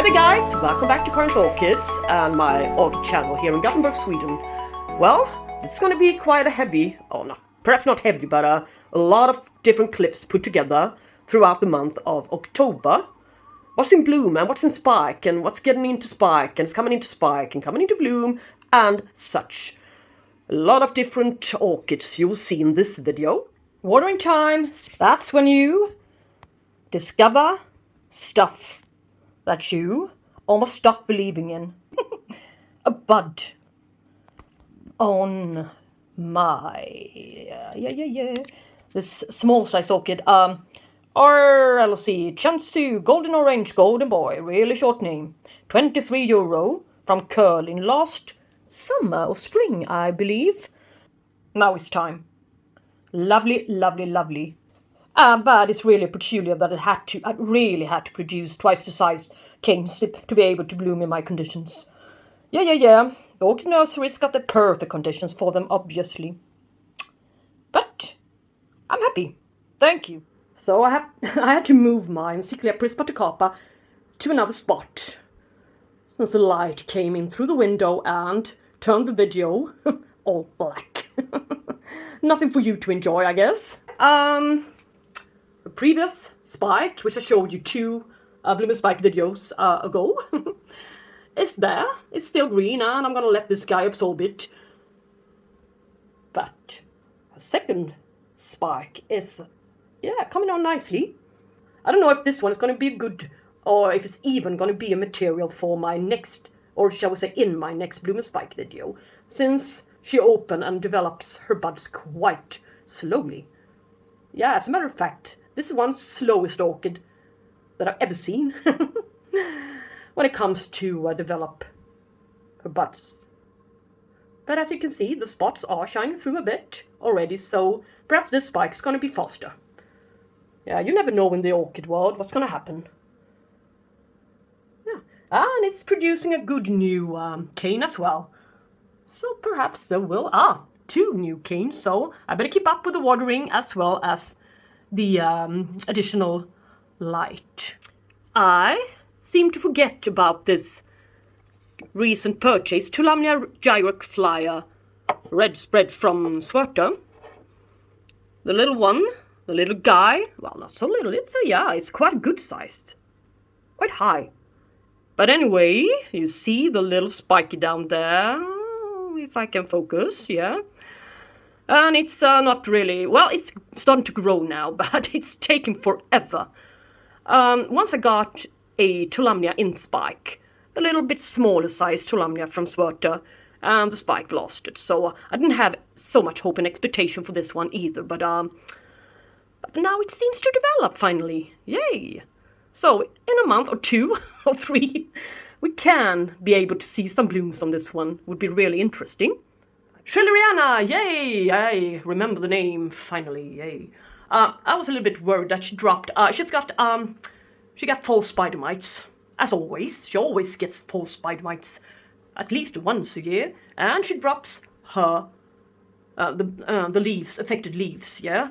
there guys, welcome back to Karge's Orchids and my orchid channel here in Gothenburg, Sweden. Well, it's going to be quite a heavy, perhaps not heavy, but a lot of different clips put together throughout the month of October. What's in bloom and what's in spike and what's getting into spike and it's coming into spike and coming into bloom and such. A lot of different orchids you'll see in this video. Watering time, that's when you discover stuff that you almost stop believing in. A bud on my this small size orchid. RLC Chansu Golden Orange Golden Boy, really short name. €23 from Curling last summer or spring, I believe. Now it's time. Lovely, lovely, lovely. But it's really peculiar that I really had to produce twice the size canes to be able to bloom in my conditions. Yeah. The orchid nursery's got the perfect conditions for them, obviously. But I'm happy. Thank you. So I had to move my Enciclia prismaticapa to another spot, since the light came in through the window and turned the video all black. Nothing for you to enjoy, I guess. The previous spike, which I showed you two blooming spike videos ago, is there. It's still green, and I'm gonna let this guy absorb it. But a second spike is, coming on nicely. I don't know if this one is gonna be good, or if it's even gonna be a material for my next, or shall we say in my next blooming spike video, since she opens and develops her buds quite slowly. Yeah, as a matter of fact, this is one slowest orchid that I've ever seen when it comes to develop her buds. But as you can see, the spots are shining through a bit already, so perhaps this spike is going to be faster. Yeah, you never know in the orchid world what's going to happen. Yeah, and it's producing a good new cane as well. So perhaps there will, two new canes, so I better keep up with the watering as well as the additional light. I seem to forget about this recent purchase, Tulamnia Gyroc Flyer red spread from Schwerter. The little one, the little guy, well, not so little, it's quite good sized, quite high. But anyway, you see the little spiky down there, if I can focus, yeah. And it's not really, well, it's starting to grow now, but it's taking forever. Once I got a Tulamnia in spike, a little bit smaller size Tulamnia from Schwerter, and the spike lost it. So I didn't have so much hope and expectation for this one either, but now it seems to develop finally. Yay! So in a month or two or three, we can be able to see some blooms on this one. Would be really interesting. Schwerter, yay! I remember the name, finally, yay. I was a little bit worried that she dropped, she got false spider mites, as always. She always gets false spider mites at least once a year, and she drops her, the leaves, affected leaves, yeah.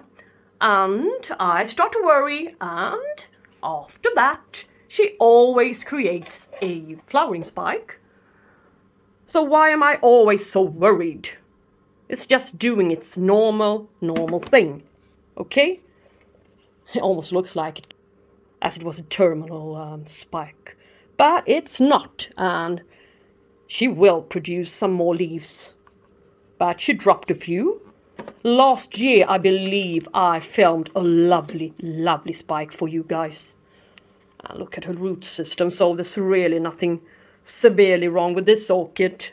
And I start to worry, and after that, she always creates a flowering spike. So why am I always so worried? It's just doing its normal thing, okay? It almost looks like it, as it was a terminal spike. But it's not, and she will produce some more leaves. But she dropped a few. Last year, I believe, I filmed a lovely, lovely spike for you guys. Look at her root system, so there's really nothing severely wrong with this orchid.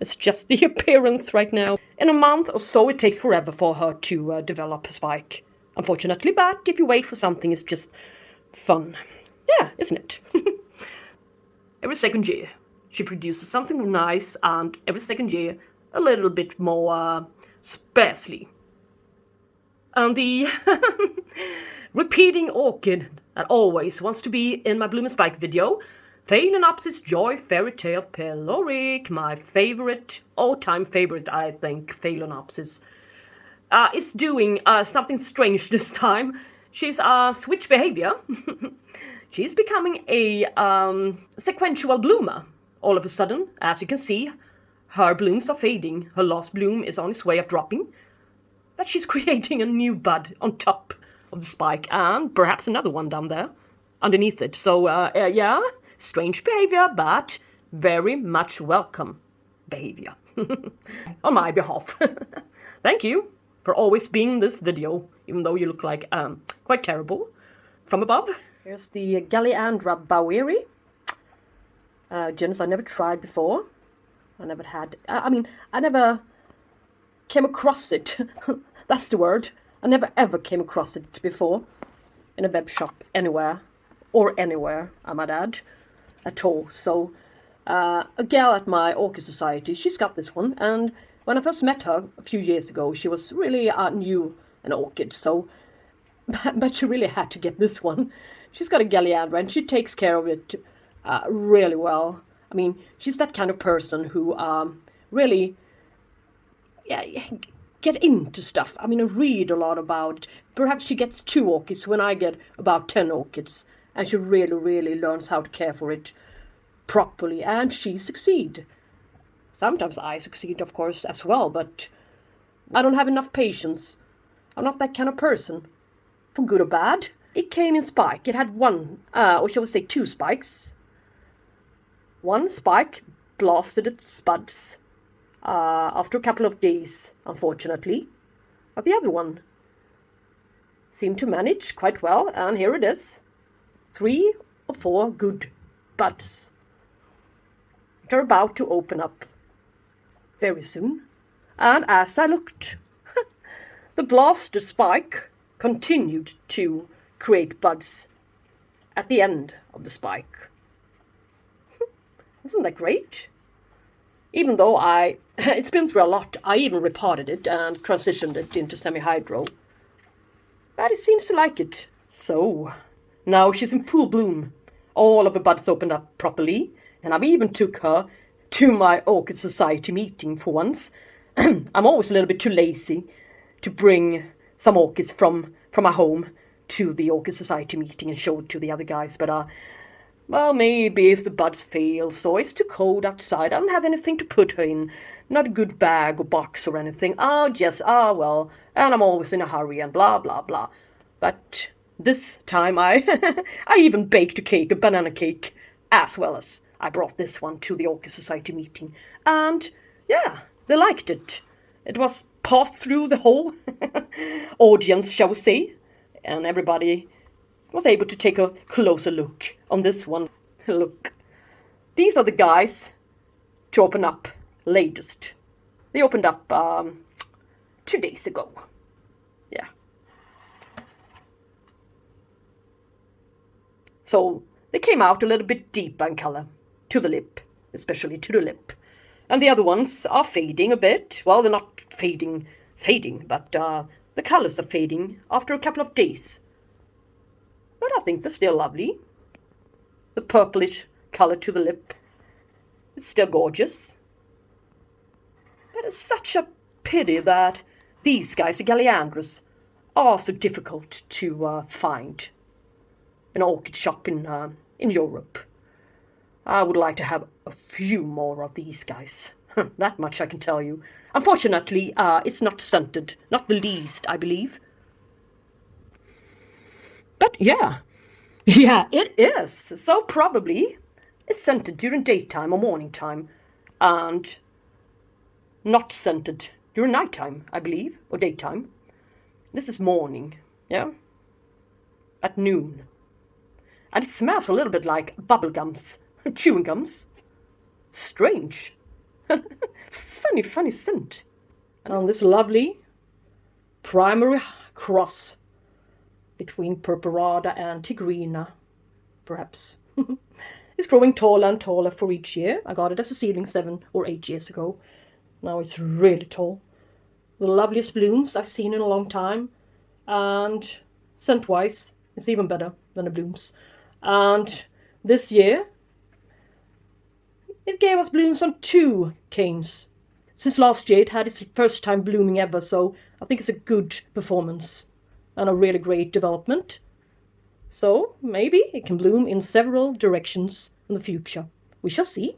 It's just the appearance right now. In a month or so, it takes forever for her to develop a spike, unfortunately. But if you wait for something, it's just fun. Yeah, isn't it? Every second year, she produces something nice, and every second year, a little bit more sparsely. And the repeating orchid that always wants to be in my bloom and spike video, Phalaenopsis Joy Fairy Tale Peloric, my favorite, all-time favorite, I think, Phalaenopsis. Is doing something strange this time. She's switch behavior. she's becoming a sequential bloomer. All of a sudden, as you can see, her blooms are fading. Her last bloom is on its way of dropping. But she's creating a new bud on top of the spike, and perhaps another one down there underneath it. So, yeah, strange behavior, but very much welcome behavior on my behalf. Thank you for always being in this video, even though you look like quite terrible from above. Here's the Galliandra Baueri, genus I never tried before. I never had, I never came across it. That's the word. I never ever came across it before in a web shop anywhere, I might add, at all. So a gal at my Orchid Society, she's got this one, and when I first met her a few years ago, she was really new in orchids, so but she really had to get this one. She's got a Galliandra, and she takes care of it really well. I mean, she's that kind of person who really get into stuff. I mean, I read a lot about it. Perhaps she gets 2 orchids when I get about 10 orchids, and she really, really learns how to care for it properly, and she succeeds. Sometimes I succeed, of course, as well, but I don't have enough patience. I'm not that kind of person, for good or bad. It came in spike. It had one, or shall we say 2 spikes. One spike blasted its buds after a couple of days, unfortunately. But the other one seemed to manage quite well, and here it is. 3 or 4 good buds. They're about to open up very soon. And as I looked, the blasted spike continued to create buds at the end of the spike. Isn't that great? Even though it's been through a lot, I even repotted it and transitioned it into semi-hydro. But it seems to like it. So, now she's in full bloom. All of the buds opened up properly, and I've even took her to my Orchid Society meeting for once. I'm always a little bit too lazy to bring some orchids from my home to the Orchid Society meeting and show it to the other guys, but well, maybe if the buds fail, so it's too cold outside, I don't have anything to put her in, not a good bag or box or anything, well, and I'm always in a hurry and blah, blah, blah. But this time I even baked a cake, a banana cake, as well as I brought this one to the Orchid Society meeting. And yeah, they liked it. It was passed through the whole audience, shall we say, and everybody was able to take a closer look on this one. Look, these are the guys to open up latest. They opened up 2 days ago. Yeah. So they came out a little bit deeper in color to the lip, especially to the lip. And the other ones are fading a bit. Well, they're not fading, but the colors are fading after a couple of days. But I think they're still lovely. The purplish color to the lip is still gorgeous. But it's such a pity that these guys, the Galliandras, are so difficult to find in an orchid shop in Europe. I would like to have a few more of these guys. That much I can tell you. Unfortunately, it's not scented. Not the least, I believe. But yeah, it is. So probably it's scented during daytime or morning time, and not scented during nighttime, I believe, or daytime. This is morning, yeah, at noon. And it smells a little bit like bubble gums, chewing gums. Strange. Funny scent. And on this lovely primary cross between Purpurata and Tigrina, perhaps. It's growing taller and taller for each year. I got it as a seedling 7 or 8 years ago. Now it's really tall. The loveliest blooms I've seen in a long time. And scent-wise, it's even better than the blooms. And this year, it gave us blooms on 2 canes. Since last year, it had its first time blooming ever, so I think it's a good performance and a really great development. So maybe it can bloom in several directions in the future. We shall see.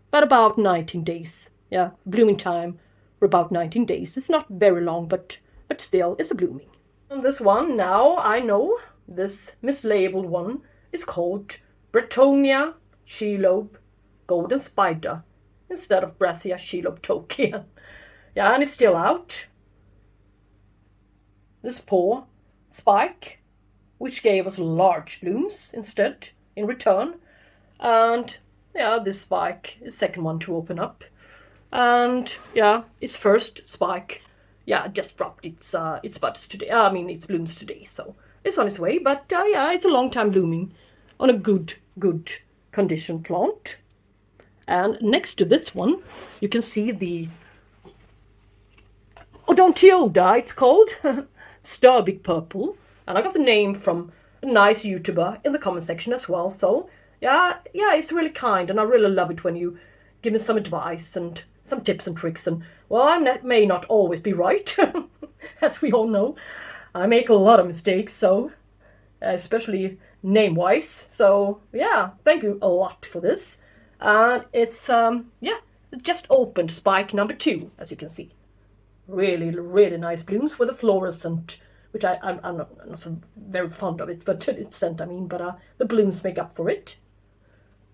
But about 19 days. Yeah, blooming time for about 19 days. It's not very long, but still, it's a blooming. And this one, now I know, this mislabeled one is called Bretonia Shelob Golden Spider instead of Brassia Shelob Tokian. Yeah, and it's still out. This poor spike, which gave us large blooms instead in return. And yeah, this spike is second one to open up. And yeah, its first spike, yeah, just dropped its buds today. Its blooms today, so it's on its way. But yeah, it's a long time blooming on a good condition plant. And next to this one, you can see the Odontoglossum, it's called, Stirbic purple. And I got the name from a nice YouTuber in the comment section as well. So yeah, it's really kind, and I really love it when you give me some advice and some tips and tricks. And well, I may not always be right, as we all know. I make a lot of mistakes, so especially name-wise. So yeah, thank you a lot for this. And it's just opened spike number 2, as you can see. Really nice blooms with a fluorescent, which I'm not so very fond of it, but it's scent, but the blooms make up for it.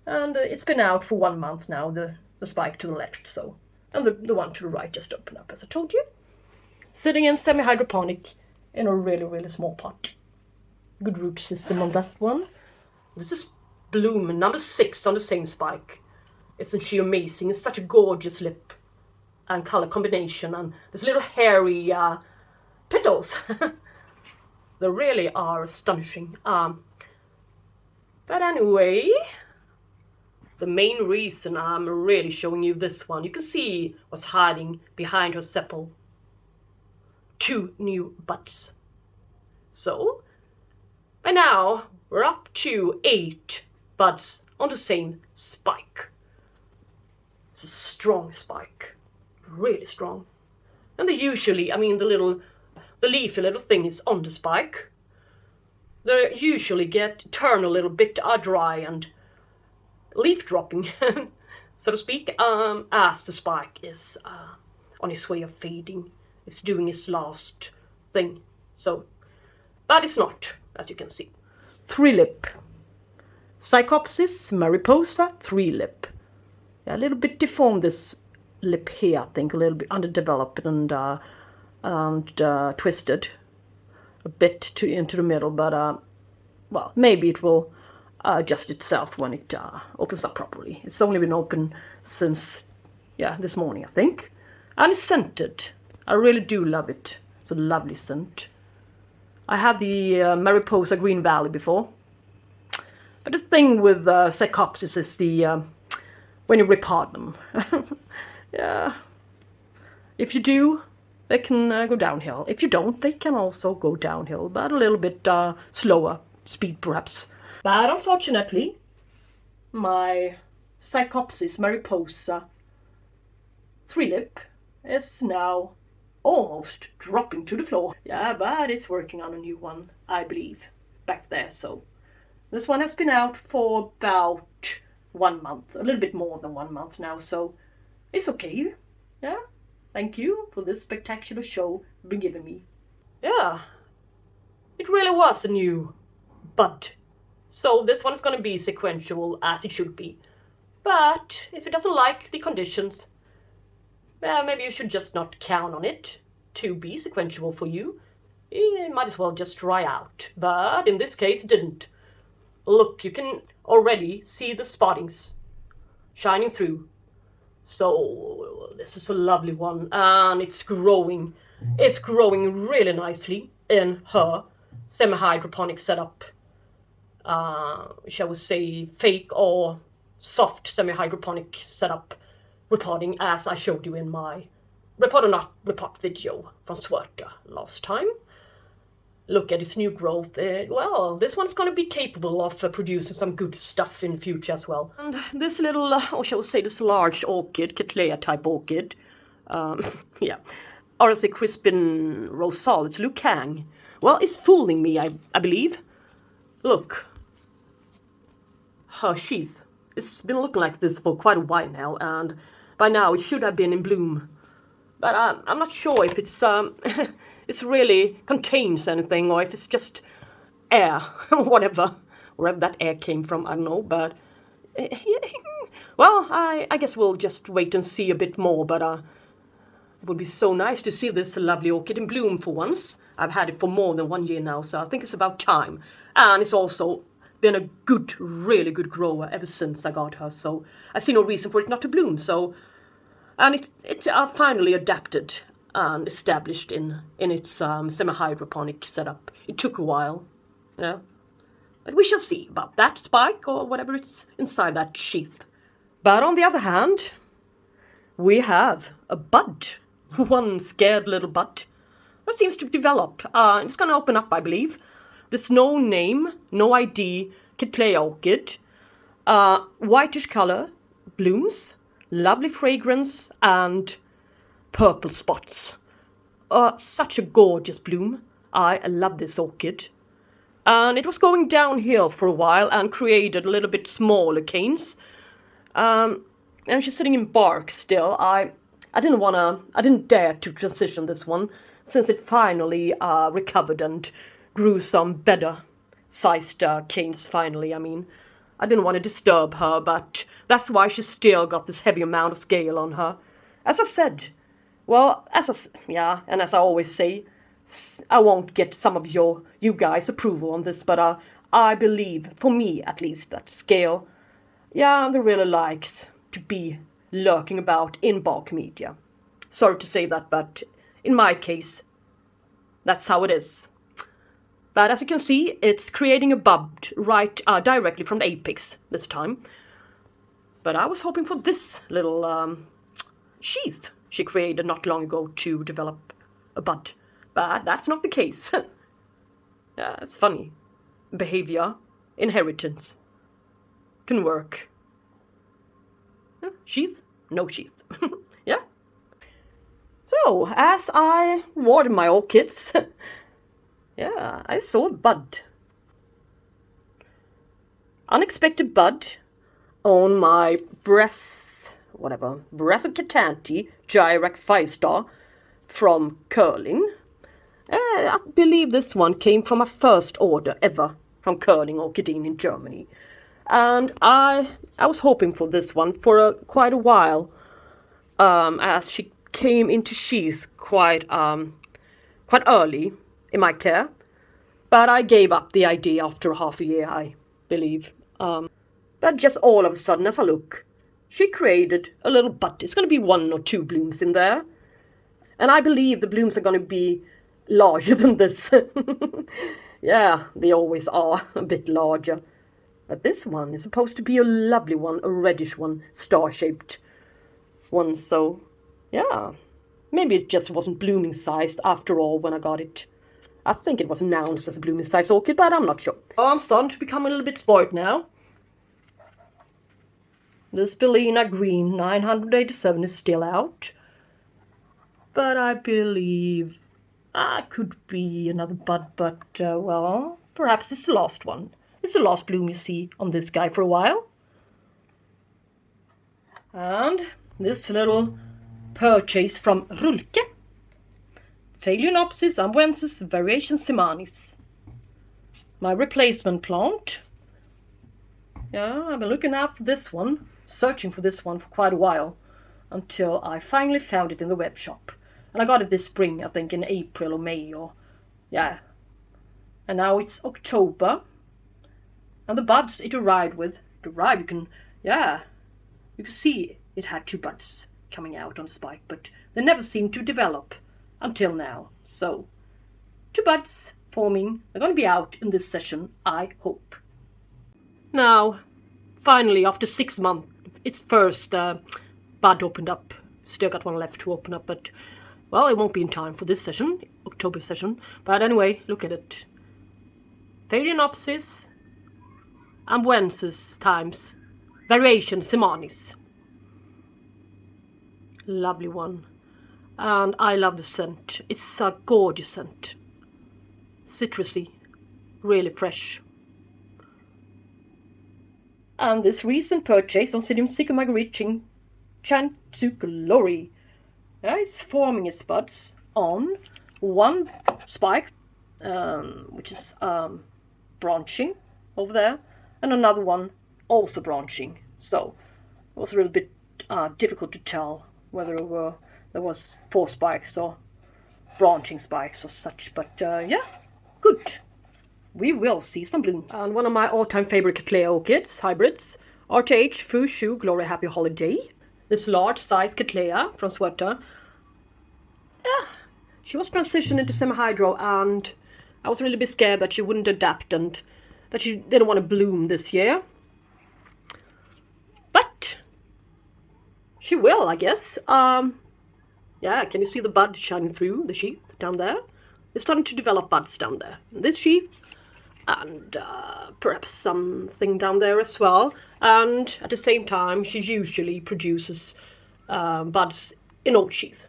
And it's been out for 1 month now, the spike to the left, so. And the one to the right just opened up, as I told you. Sitting in semi-hydroponic in a really small pot. Good root system on that one. This is bloom number 6 on the same spike. Isn't she amazing? It's such a gorgeous lip and color combination, and this little hairy petals. They really are astonishing. But anyway, the main reason I'm really showing you this one, you can see what's hiding behind her sepal. 2 new buds. So, by now, we're up to 8 buds on the same spike. It's a strong spike, really strong. And they usually, the leafy little thing is on the spike. They usually turn a little bit dry and leaf dropping, so to speak, as the spike is on its way of fading. It's doing its last thing. So, but it's not, as you can see. 3-lip. Psychopsis mariposa 3-lip. Yeah, a little bit deformed, this lip here, I think, a little bit underdeveloped and twisted a bit into the middle, but well, maybe it will adjust itself when it opens up properly. It's only been open since, this morning, I think. And it's scented. I really do love it. It's a lovely scent. I had the Mariposa Green Valley before. But the thing with Psychopsis is when you repot them. Yeah. If you do, they can go downhill. If you don't, they can also go downhill, but a little bit slower speed perhaps. But unfortunately, my Psychopsis mariposa 3-lip is now almost dropping to the floor. Yeah, but it's working on a new one, I believe, back there. So this one has been out for about 1 month, a little bit more than 1 month now, so it's okay. Yeah, thank you for this spectacular show you've been giving me. Yeah, it really was a new bud. So this one is going to be sequential as it should be. But if it doesn't like the conditions, well, maybe you should just not count on it to be sequential for you. It might as well just dry out. But in this case, it didn't. Look, you can already see the spottings shining through. So this is a lovely one, and it's growing. It's growing really nicely in her semi-hydroponic setup. Shall we say fake or soft semi-hydroponic setup repotting, as I showed you in my repot or not repot video from Schwerter last time. Look at its new growth. Well, this one's going to be capable of producing some good stuff in the future as well. And this little, or shall we say this large orchid, Cattleya type orchid, yeah, or as a Crispin Rosal, it's Lucke. Well, it's fooling me, I believe. Look, her sheath. It's been looking like this for quite a while now, and by now it should have been in bloom. But I'm not sure if it's it's really contains anything, or if it's just air, whatever, wherever that air came from, I don't know. But well, I guess we'll just wait and see a bit more. But it would be so nice to see this lovely orchid in bloom for once. I've had it for more than 1 year now, so I think it's about time. And it's also been a good, really good grower ever since I got her, so I see no reason for it not to bloom. So, and it finally adapted and established in its semi-hydroponic setup. It took a while, yeah, but we shall see about that spike or whatever it's inside that sheath. But on the other hand, we have a bud, one scared little bud that seems to develop. It's going to open up, I believe. There's no name, no ID, Cattleya orchid, whitish color, blooms, lovely fragrance, and purple spots. Such a gorgeous bloom. I love this orchid. And it was going downhill for a while and created a little bit smaller canes. And she's sitting in bark still. I didn't dare to transition this one since it finally recovered and grew some better sized canes finally. I mean, I didn't want to disturb her, but that's why she still got this heavy amount of scale on her. As I said, well, as I always say, I won't get some of you guys' approval on this, but I believe, for me at least, that scale, they really likes to be lurking about in bulk media. Sorry to say that, but in my case, that's how it is. But as you can see, it's creating a bud right directly from the apex this time. But I was hoping for this little sheath she created not long ago to develop a bud. But that's not the case. Yeah, it's funny. Behavior, inheritance, can work. Yeah, sheath, no sheath. Yeah. So, as I watered my orchids, yeah, I saw a bud. Unexpected bud on my Brassicatante Gyrac 5-star from Curling. I believe this one came from a first order ever from Curling Orchideen in Germany. And I was hoping for this one for quite a while, as she came into sheath quite early in my care. But I gave up the idea after half a year, I believe. But just all of a sudden, as I look, she created a little bud. It's going to be 1 or 2 blooms in there. And I believe the blooms are going to be larger than this. Yeah, they always are a bit larger. But this one is supposed to be a lovely one, a reddish one, star-shaped one. So, yeah, maybe it just wasn't blooming sized after all when I got it. I think it was announced as a blooming size orchid, but I'm not sure. Oh, I'm starting to become a little bit spoiled now. This Bellina Green 987 is still out. But I believe could be another bud, but, well, perhaps it's the last one. It's the last bloom you see on this guy for a while. And this little purchase from Lucke. Phalaenopsis ambuensis variation semanis. My replacement plant. Yeah, I've been looking out for this one, searching for this one for quite a while, until I finally found it in the web shop. And I got it this spring, I think in April or May, or, yeah. And now it's October. And the buds it arrived, you can see it had 2 buds coming out on spike, but they never seemed to develop until now. So, 2 buds forming. They're going to be out in this session, I hope. Now, finally, after 6 months, its first bud opened up. Still got one left to open up, but, well, it won't be in time for this session, October session. But anyway, look at it. Phalaenopsis ambuensis times variation semanis. Lovely one. And I love the scent. It's a gorgeous scent. Citrusy. Really fresh. And this recent purchase, Oncidium Sycamore Chantucolori, is forming its buds on one spike, which is branching over there, and another one also branching. So it was a little bit difficult to tell whether there was 4 spikes or branching spikes or such, but yeah, good. We will see some blooms. And one of my all-time favorite Cattleya orchids, hybrids, RTH Fushu Glory Happy Holiday. This large size Cattleya from Schwerter. Yeah, she was transitioned into semi-hydro, and I was really a bit scared that she wouldn't adapt and that she didn't want to bloom this year. But she will, I guess. Yeah, can you see the bud shining through the sheath down there? It's starting to develop buds down there. This sheath, and perhaps something down there as well. And at the same time, she usually produces buds in old sheath,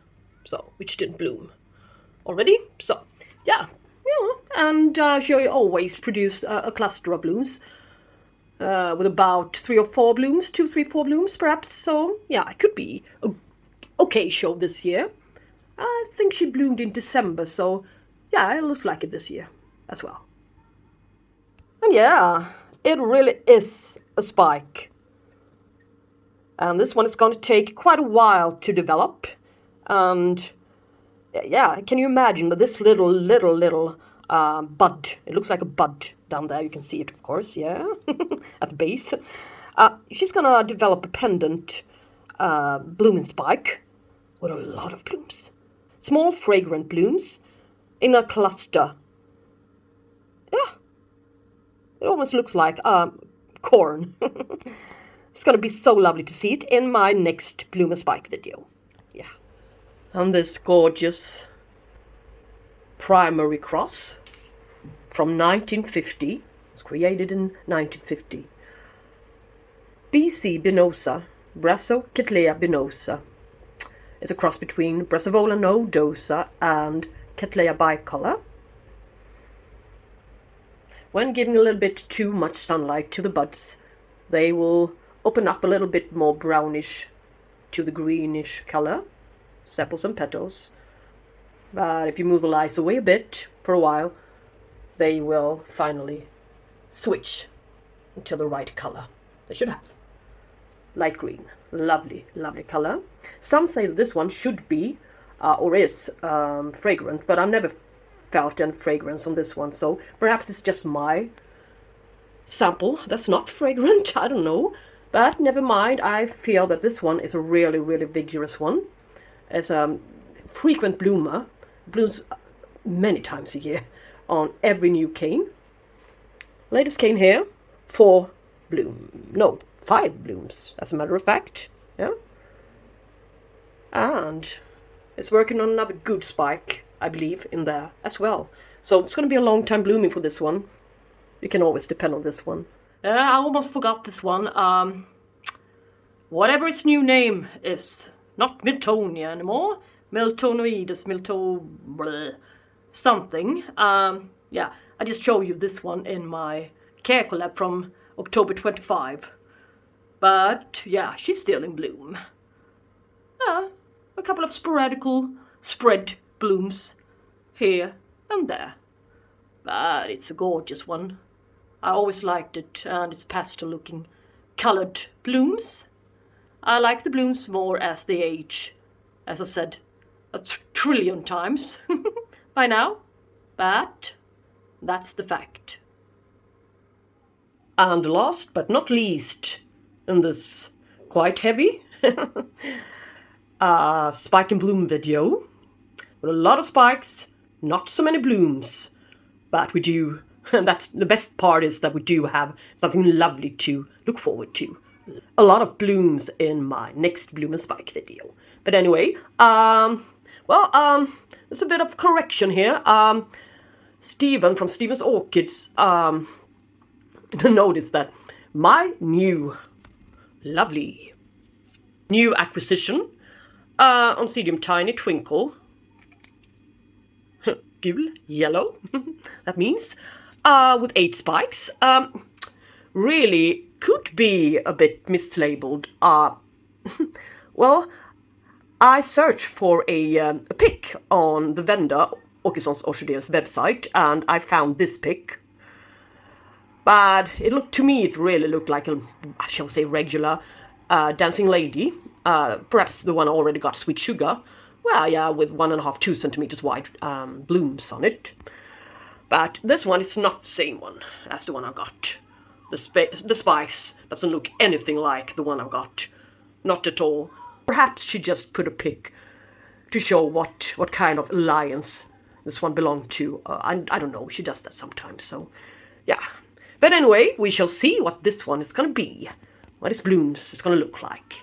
so which didn't bloom already. So yeah, and she always produced a cluster of blooms with about 3 or 4 blooms, 2, 3, 4 blooms perhaps. So yeah, it could be a okay show this year. I think she bloomed in December, so yeah, it looks like it this year as well. And yeah, it really is a spike. And this one is going to take quite a while to develop. And yeah, can you imagine that this little bud, it looks like a bud down there, you can see it of course, yeah, at the base. She's gonna develop a pendant blooming spike with a lot of blooms. Small fragrant blooms in a cluster. Yeah, it almost looks like corn. It's gonna be so lovely to see it in my next bloomer spike video. Yeah. And this gorgeous primary cross from 1950. It was created in 1950. BC Binosa, Brassicatleya binosa. It's a cross between Brassavola nodosa and Cattleya bicolor. When giving a little bit too much sunlight to the buds, they will open up a little bit more brownish to the greenish color, sepals and petals. But if you move the lights away a bit for a while, they will finally switch into the right color they should have. Light green, lovely, lovely color. Some say that this one should be or is fragrant, but I've never felt any fragrance on this one, so perhaps it's just my sample that's not fragrant. I don't know, but never mind. I feel that this one is a really, really vigorous one. It's a frequent bloomer, blooms many times a year on every new cane. Latest cane here, 5 blooms, as a matter of fact. Yeah, and it's working on another good spike, I believe, in there as well. So it's going to be a long time blooming for this one. You can always depend on this one. I almost forgot this one. Whatever its new name is, not Miltonia anymore. Miltonoides, something. Yeah, I just showed you this one in my care collab from October 25. But yeah, she's still in bloom. A couple of sporadical spread blooms here and there. But it's a gorgeous one. I always liked it, and it's pastel looking colored blooms. I like the blooms more as they age, as I've said a trillion times by now, but that's the fact. And last but not least, in this quite heavy spike and bloom video, with a lot of spikes, not so many blooms, but we do, and that's the best part, is that we do have something lovely to look forward to. A lot of blooms in my next bloom and spike video. But anyway, there's a bit of correction here. Steven from Sweden Orchids noticed that my lovely new acquisition, Oncidium Tiny Twinkle, gul, yellow, that means, with 8 spikes, really could be a bit mislabeled. Well, I searched for a pic on the vendor Åkessons Orchideers website, and I found this pic. But to me, it really looked like a, shall we say, regular dancing lady. Perhaps the one I already got sweet sugar. Well, yeah, with 1.5, 2 centimeters wide blooms on it. But this one is not the same one as the one I got. The spice doesn't look anything like the one I got. Not at all. Perhaps she just put a pic to show what kind of alliance this one belonged to. I don't know, she does that sometimes, so yeah. But anyway, we shall see what this one is gonna be. What its blooms is gonna look like.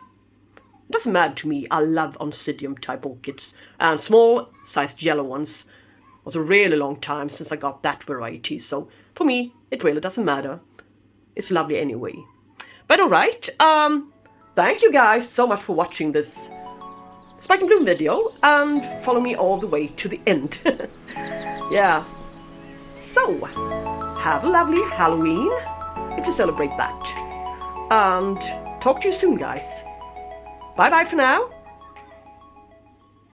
It doesn't matter to me. I love Oncidium type orchids. And small sized yellow ones. It was a really long time since I got that variety. So for me, it really doesn't matter. It's lovely anyway. But alright, thank you guys so much for watching this Spike and Bloom video. And follow me all the way to the end. Yeah. So, have a lovely Halloween, if you celebrate that. And talk to you soon, guys. Bye bye for now.